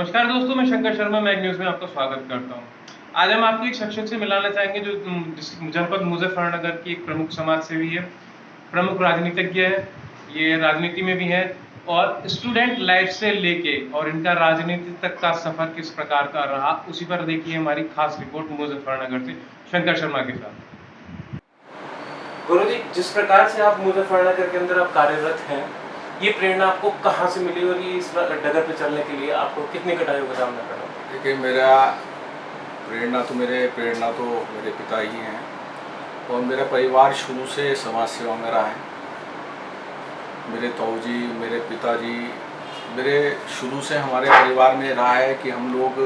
नमस्कार दोस्तों, मैं शंकर शर्मा मैग न्यूज़ में आपका स्वागत करता हूं। आज हम आपको एक शख्सियत से मिलाना चाहेंगे जो जनपद मुजफ्फरनगर की एक प्रमुख समाज सेवी है, प्रमुख राजनीतिज्ञ है, ये राजनीति में भी है और स्टूडेंट लाइफ से लेके और इनका राजनीति तक का सफर किस प्रकार का रहा, उसी पर देखिए हमारी खास रिपोर्ट मुजफ्फरनगर से शंकर शर्मा के साथ। गुरुजी, जिस प्रकार से आप मुजफ्फरनगर के अंदर आप कार्यरत हैं, ये प्रेरणा आपको कहाँ से मिली और ये इस डगर पे चलने के लिए आपको कितनी कठिनाइयों का सामना करना पड़ा? देखिए, प्रेरणा तो मेरे पिता ही हैं और मेरा परिवार शुरू से समाज सेवा में रहा है। मेरे ताऊजी, मेरे पिताजी, मेरे शुरू से हमारे परिवार में रहा है कि हम लोग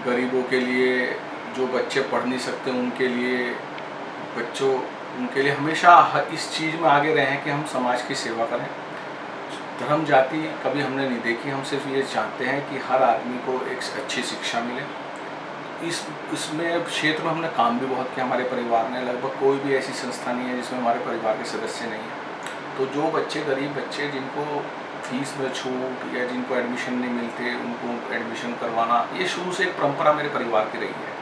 गरीबों के लिए, जो बच्चे पढ़ नहीं सकते उनके लिए हमेशा इस चीज़ में आगे रहे हैं कि हम समाज की सेवा करें। धर्म जाति कभी हमने नहीं देखी, हम सिर्फ ये चाहते हैं कि हर आदमी को एक अच्छी शिक्षा मिले। इसमें क्षेत्र में हमने काम भी बहुत किया। हमारे परिवार ने लगभग कोई भी ऐसी संस्था नहीं है जिसमें हमारे परिवार के सदस्य नहीं हैं। तो जो बच्चे, गरीब बच्चे जिनको फीस में छूट या जिनको एडमिशन नहीं मिलते, उनको एडमिशन करवाना, ये शुरू से एक परंपरा मेरे परिवार की रही है।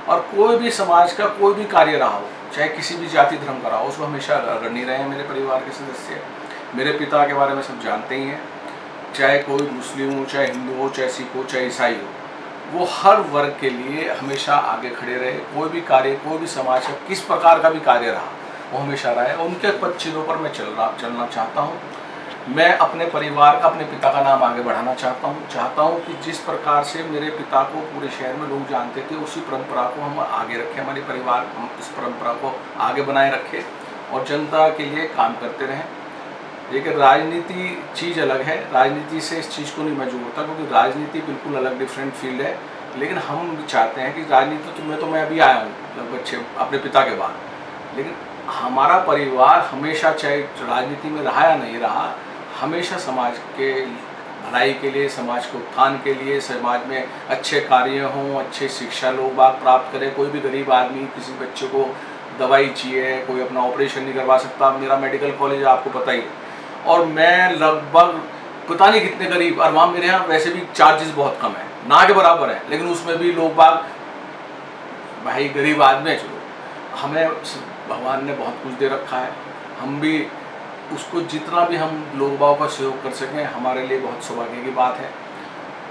और कोई भी समाज का कोई भी कार्य रहा हो, चाहे किसी भी जाति धर्म का रहा हो, उसमें हमेशा अग्रणी रहे हैं मेरे परिवार के सदस्य। मेरे पिता के बारे में सब जानते ही हैं, चाहे कोई मुस्लिम हो, चाहे हिंदू हो, चाहे सिख हो, चाहे ईसाई हो, वो हर वर्ग के लिए हमेशा आगे खड़े रहे। कोई भी कार्य, कोई भी समाज का किस प्रकार का भी कार्य रहा, वो हमेशा रहा है। उनके पदचिन्हों पर मैं चलना चाहता हूँ। मैं अपने परिवार का, अपने पिता का नाम आगे बढ़ाना चाहता हूँ कि जिस प्रकार से मेरे पिता को पूरे शहर में लोग जानते थे, उसी परंपरा को हम आगे रखें। हमारे परिवार इस परंपरा को आगे बनाए रखे और जनता के लिए काम करते रहें। लेकिन राजनीति चीज़ अलग है, राजनीति से इस चीज़ को नहीं मैं जोड़ता, क्योंकि राजनीति बिल्कुल अलग डिफरेंट फील्ड है। लेकिन हम चाहते हैं कि राजनीति में तो मैं अभी आया हूँ लगभग अपने पिता के बाद, लेकिन हमारा परिवार हमेशा, चाहे राजनीति में रहा या नहीं रहा, हमेशा समाज के भलाई के लिए, समाज के उत्थान के लिए, समाज में अच्छे कार्य हों, अच्छे शिक्षा लोग बाग प्राप्त करें। कोई भी गरीब आदमी, किसी बच्चे को दवाई चाहिए, कोई अपना ऑपरेशन नहीं करवा सकता, मेरा मेडिकल कॉलेज आपको पता ही है, और मैं लगभग पता नहीं कितने गरीब, और वहाँ मेरे यहाँ वैसे भी चार्जेस बहुत कम है, ना के बराबर है, लेकिन उसमें भी लोग बाग, भाई गरीब आदमी है, चलो, हमें भगवान ने बहुत कुछ दे रखा है, हम भी उसको जितना भी हम लोग बागों का सहयोग कर सकें, हमारे लिए बहुत सौभाग्य की बात है।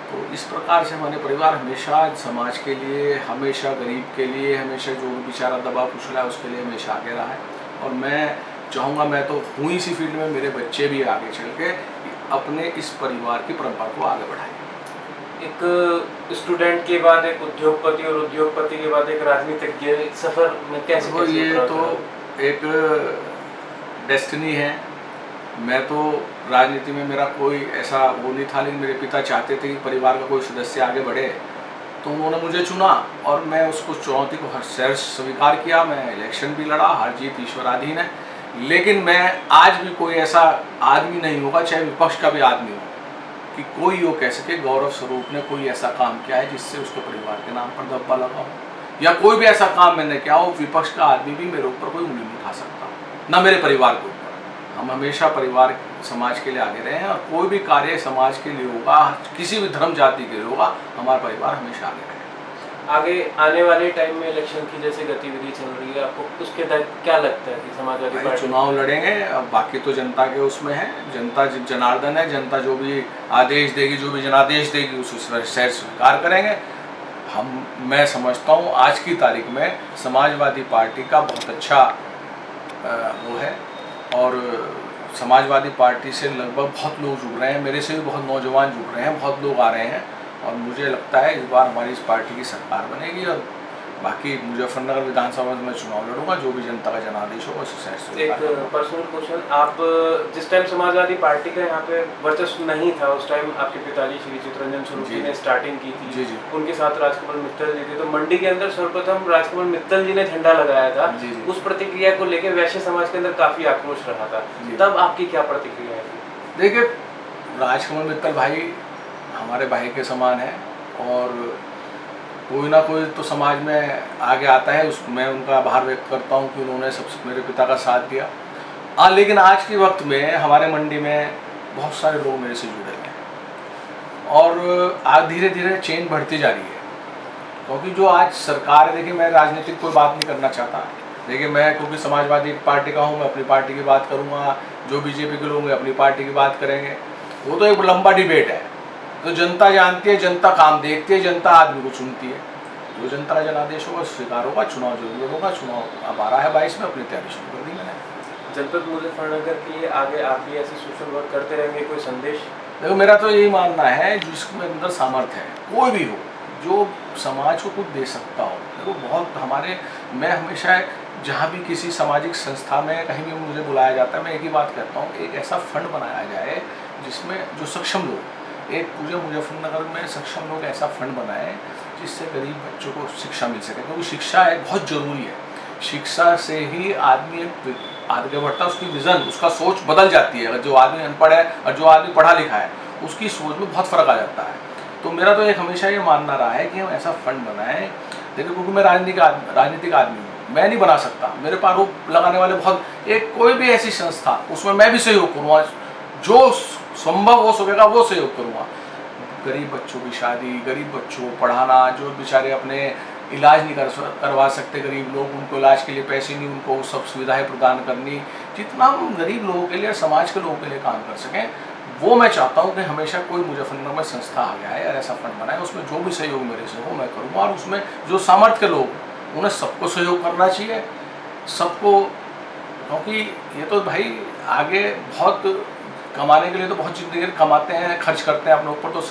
तो इस प्रकार से हमारे परिवार हमेशा समाज के लिए, हमेशा गरीब के लिए, हमेशा जो भी बेचारा दबा कुचला है उसके लिए हमेशा आगे रहा है। और मैं चाहूँगा, मैं तो हूँ इसी फील्ड में, मेरे बच्चे भी आगे चल के अपने इस परिवार की परंपरा को आगे बढ़ाएं। एक स्टूडेंट के बाद एक उद्योगपति और उद्योगपति के बाद एक राजनीतिज्ञ, सफर में कैसे ये तो एक डेस्टिनी है। मैं तो राजनीति में, मेरा कोई ऐसा वो नहीं था, लेकिन मेरे पिता चाहते थे कि परिवार का कोई सदस्य आगे बढ़े, तो उन्होंने मुझे चुना और मैं उसको चुनौती को हर शहर स्वीकार किया। मैं इलेक्शन भी लड़ा, हार जीत ईश्वराधीन है, लेकिन मैं आज भी कोई ऐसा आदमी नहीं होगा, चाहे विपक्ष का भी आदमी हो, कि कोई वो कह सके गौरव स्वरूप ने कोई ऐसा काम किया है जिससे उसके परिवार के नाम पर धब्बा लगा हो, या कोई भी ऐसा काम मैंने किया हो, विपक्ष का आदमी भी मेरे ऊपर कोई उंगली नहीं उठा सकता, ना मेरे परिवार के ऊपर। हम हमेशा परिवार, समाज के लिए आगे रहे हैं, और कोई भी कार्य समाज के लिए होगा, किसी भी धर्म जाति के लिए होगा, हमारा परिवार हमेशा आगे रहे। आगे आने वाले टाइम में इलेक्शन की जैसे गतिविधि चल रही है, आपको उसके तहत क्या लगता है कि समाजवादी पार्टी चुनाव लड़ेंगे? अब बाकी तो जनता के उसमें है, जनता जनार्दन है, जनता जो भी आदेश देगी, जो भी जनादेश देगी, उस शहर स्वीकार करेंगे। मैं समझता हूँ आज की तारीख में समाजवादी पार्टी का बहुत अच्छा वो है, और समाजवादी पार्टी से लगभग बहुत लोग जुड़ रहे हैं, मेरे से भी बहुत नौजवान जुड़ रहे हैं, बहुत लोग आ रहे हैं, और मुझे लगता है इस बार हमारी इस पार्टी की सरकार बनेगी। और बाकी मुजफ्फरनगर विधानसभा में चुनाव लड़ूंगा, जो भी जनता का जनादेश होगा उसे शहर से। एक पर्सनल क्वेश्चन, आप जिस टाइम समाजवादी पार्टी का यहाँ पे वर्चस्व नहीं था, उस टाइम आपके पिताजी श्री चित्तरंजन स्वरूप ने स्टार्टिंग की थी, जी। उनके साथ राजकमल मित्तल जी थे, तो मंडी के अंदर सर्वप्रथम राजकमल मित्तल जी ने झंडा लगाया था। उस प्रतिक्रिया को लेकर वैश्य समाज के अंदर काफी आक्रोश रहा था, तब आपकी क्या प्रतिक्रिया थी? देखिए, राजकमल मित्तल भाई हमारे भाई के समान है, और कोई ना कोई तो समाज में आगे आता है, मैं उनका आभार व्यक्त करता हूँ कि उन्होंने सबसे मेरे पिता का साथ दिया। लेकिन आज के वक्त में हमारे मंडी में बहुत सारे लोग मेरे से जुड़े हैं, और आज धीरे धीरे चेन बढ़ती जा रही है। क्योंकि जो आज सरकार है, देखिए मैं राजनीतिक कोई बात नहीं करना चाहता, देखिए मैं क्योंकि समाजवादी पार्टी का हूँ, मैं अपनी पार्टी की बात करूँगा, जो बीजेपी के लोग हैं अपनी पार्टी की बात करेंगे, वो तो एक लंबा डिबेट है। तो जनता जानती है, जनता काम देखती है, जनता आदमी को चुनती है, जो जनता का जनादेश होगा स्वीकार होगा, चुनाव जरूर होगा। चुनाव अब आ रहा है 22 में, अपनी तैयारी शुरू कर दी मैंने। जनपद मुजफ्फरनगर के लिए आगे आप भी ऐसे सोशल वर्क करते रहेंगे, कोई संदेश? देखो मेरा तो यही मानना है, जिसके अंदर सामर्थ्य है, कोई भी हो, जो समाज को कुछ दे सकता हो। देखो बहुत हमारे, मैं हमेशा जहाँ भी किसी सामाजिक संस्था में कहीं भी मुझे बुलाया जाता है, मैं एक ही बात कहता हूँ, एक ऐसा फंड बनाया जाए जिसमें जो सक्षम लोग, एक पूरे मुजफ्फरनगर में सक्षम लोग ऐसा फंड बनाए जिससे गरीब बच्चों को शिक्षा मिल सके। क्योंकि शिक्षा है बहुत ज़रूरी है, शिक्षा से ही आदमी आगे बढ़ता है, उसकी विज़न, उसका सोच बदल जाती है। अगर जो आदमी अनपढ़ है और जो आदमी पढ़ा लिखा है, उसकी सोच में बहुत फ़र्क आ जाता है। तो मेरा तो एक हमेशा ये मानना रहा है कि हम ऐसा फंड बनाएं। देखिए क्योंकि मैं राजनीतिक आदमी हूँ, मैं नहीं बना सकता, मेरे पर आरोप लगाने वाले बहुत, एक कोई भी ऐसी संस्था उसमें मैं भी सहयोग करूँगा, जो संभव हो सकेगा वो सहयोग करूँगा। गरीब बच्चों की शादी, गरीब बच्चों को पढ़ाना, जो बेचारे अपने इलाज नहीं करवा सकते, गरीब लोग, उनको इलाज के लिए पैसे नहीं, उनको सब सुविधाएं प्रदान करनी, जितना हम गरीब लोगों के लिए, समाज के लोगों के लिए काम कर सकें, वो मैं चाहता हूँ कि हमेशा कोई मुजफ्फरनगर में संस्था आ गया है और ऐसा फंड बनाए, उसमें जो भी सहयोग मेरे से हो मैं करूँगा। और उसमें जो सामर्थ्य के लोग, उन्हें सबको सहयोग करना चाहिए, सबको, क्योंकि ये तो भाई आगे बहुत कमाने के लिए तो बहुत ज़िंदगी कमाते हैं, खर्च करते हैं अपने ऊपर, तो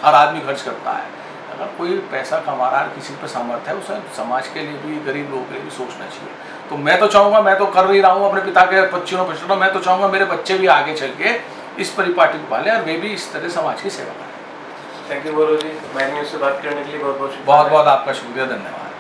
हर आदमी खर्च करता है। अगर कोई पैसा कमा रहा है, किसी पर सामर्थ्य है, उसे समाज के लिए भी, गरीब लोगों के लिए भी सोचना चाहिए। तो मैं तो चाहूँगा, मैं तो कर ही रहा हूँ अपने पिता के 25 मैं तो चाहूँगा मेरे बच्चे भी आगे चल के इस परिपाटी को पालें और वे भी इस तरह समाज की सेवा करें। थैंक यू गौरव जी, मैग्न्यूज़ से बात करने के लिए बहुत बहुत बहुत बहुत आपका शुक्रिया, धन्यवाद।